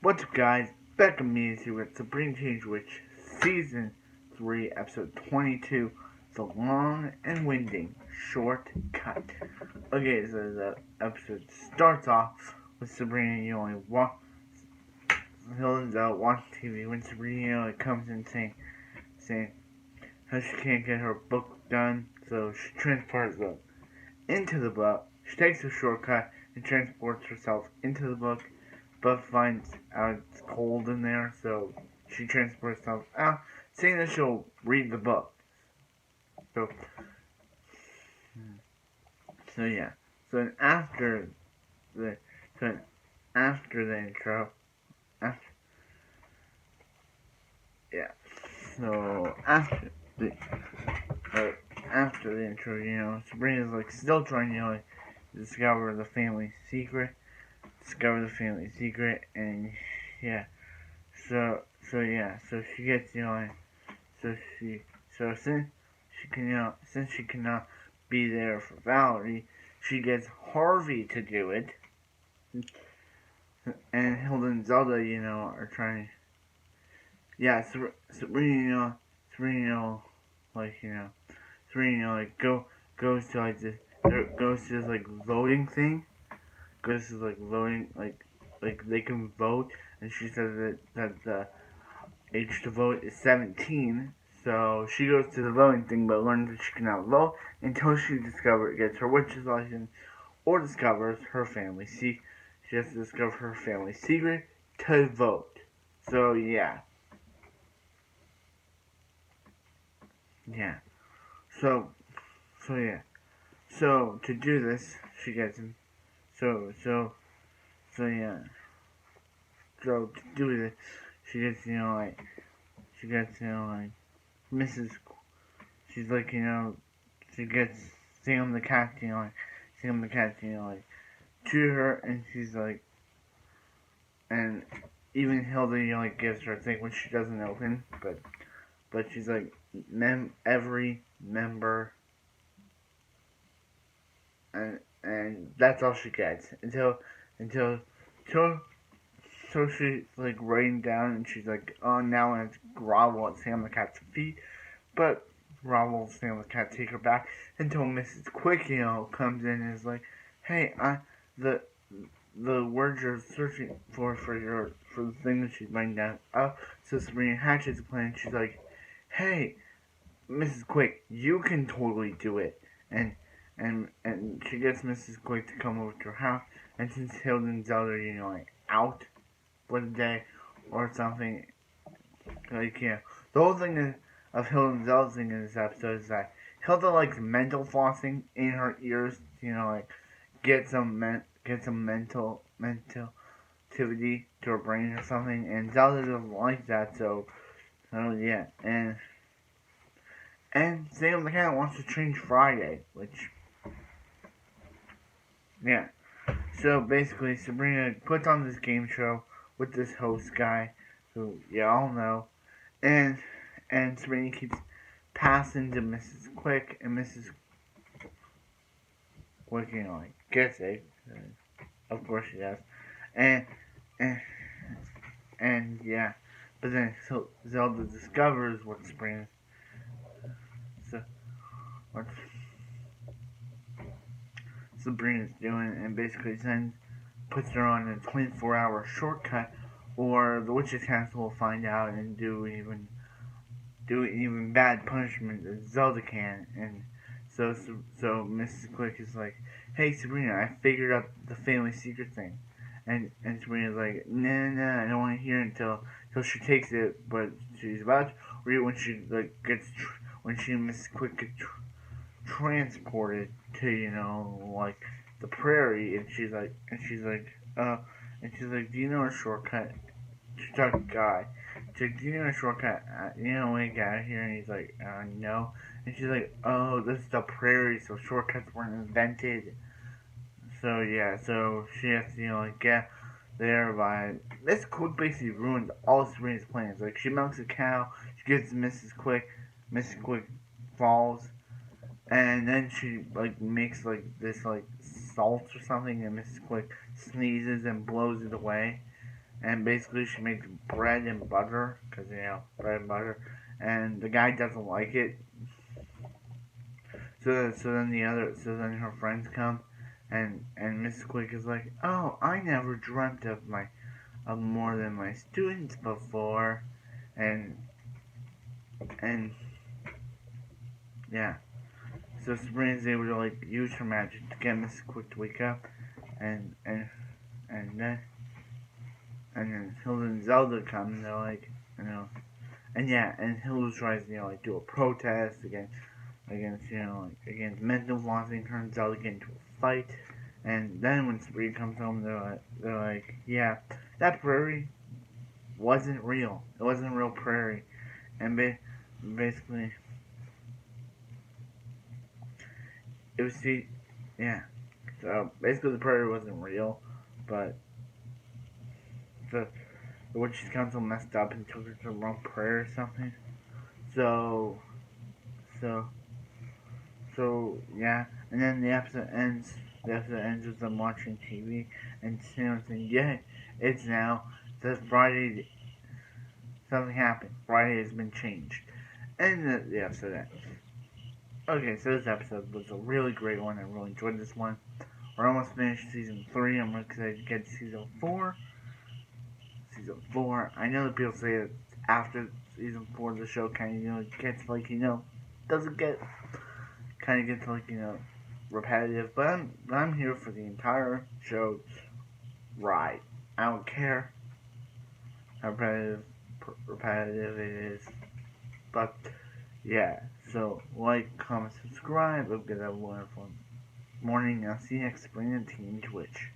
What's up, guys? Back with me here with Sabrina Change Witch, Season 3, Episode 22, The Long and Winding Shortcut. Okay, so the episode starts off with Sabrina, Hilda's out watching TV when Sabrina, comes in saying how she can't get her book done, so she transports the into the book. She takes a shortcut and transports herself into the book, but finds out it's cold in there, so she transports herself out, saying that she'll read the book. So, yeah. So after the intro, after, yeah. So the after the intro, Sabrina's still trying to discover the family secret. And yeah. So she gets since she cannot be there for Valerie, she gets Harvey to do it. And Hilda and Zelda, are trying. Yeah, Sabrina, goes to this voting thing. Goes to voting, they can vote, and she says that the age to vote is 17. So she goes to the voting thing, but learns that she cannot vote until she gets her witch's license, or discovers her family. She has to discover her family secret to vote. So yeah. So yeah. So to do this, she gets him. So yeah. So to do this, she gets Mrs. She's she gets Sam the cat, to her, and she's and even Hilda, gives her a thing which she doesn't open, but she's every member, and that's all she gets until so she's writing down, and she's oh, now I have to grovel at Sam the cat's feet, but grovel Sam the cat take her back until Mrs. Quick, comes in and is hey, the words you're searching for the thing that she's writing down. So Sabrina hatches a plan. She's hey, Mrs. Quick, you can totally do it, and she gets Mrs. Quick to come over to her house, and since Hilda and Zelda, out for the day or something, the whole thing of Hilda and Zelda's thing in this episode is that Hilda likes mental flossing in her ears, get some mental activity to her brain or something, and Zelda doesn't like that, so yeah, and Sam the cat wants to change Friday, which, yeah. So basically, Sabrina puts on this game show with this host guy, who you all know, and Sabrina keeps passing to Mrs. Quick, and Mrs. Quick, gets it. Of course she does, and yeah, but then Zelda discovers what Sabrina's doing, and basically puts her on a 24-hour shortcut, or the witch's castle will find out and do even bad punishment that Zelda can. And so Mrs. Quick is hey Sabrina, I figured out the family secret thing, and Sabrina's nah, I don't want to hear it until she takes it, but she's about to read when she when Mrs. Quick gets transported to the prairie, and she's like do you know a shortcut? She's a guy. She's do you know a shortcut? You know when you get out of here? And he's no. And she's oh, this is the prairie, so shortcuts weren't invented. So yeah, so she has to get there by this Quick basically ruins all Sabrina's plans. She milks a cow, she gets Mrs. Quick falls, and then she makes this salt or something, and Mrs. Quick sneezes and blows it away, and basically she makes bread and butter, because bread and butter, and the guy doesn't like it. So then her friends come, and Mrs. Quick is like, oh, I never dreamt of more than my students before, and yeah. So Sabrina's able to like use her magic to get Mrs. Quick to wake up, and and then Hilda and Zelda come, and they're like, and Hilda tries to like do a protest against mental flossing, turns Zelda get into a fight, and then when Sabrina comes home, they're like, yeah, that prairie wasn't real. It wasn't a real prairie, and basically, it was yeah. So basically, the prairie wasn't real, but the witch's council messed up and took her to the wrong prairie or something. So so yeah, and then the episode ends. The episode ends with them watching TV and saying, "Yeah, it's now. It says Friday. Something happened. Friday has been changed." And the episode ends. Okay, so this episode was a really great one. I really enjoyed this one. We're almost finished season 3. I'm excited to get to season 4. Season 4. I know that people say that after season 4, the show kind of gets doesn't get kind of gets repetitive. But I'm here for the entire show ride. I don't care how repetitive it is. But yeah, so like, comment, subscribe. Hope you have a wonderful morning. I'll see you next spring on Team Twitch.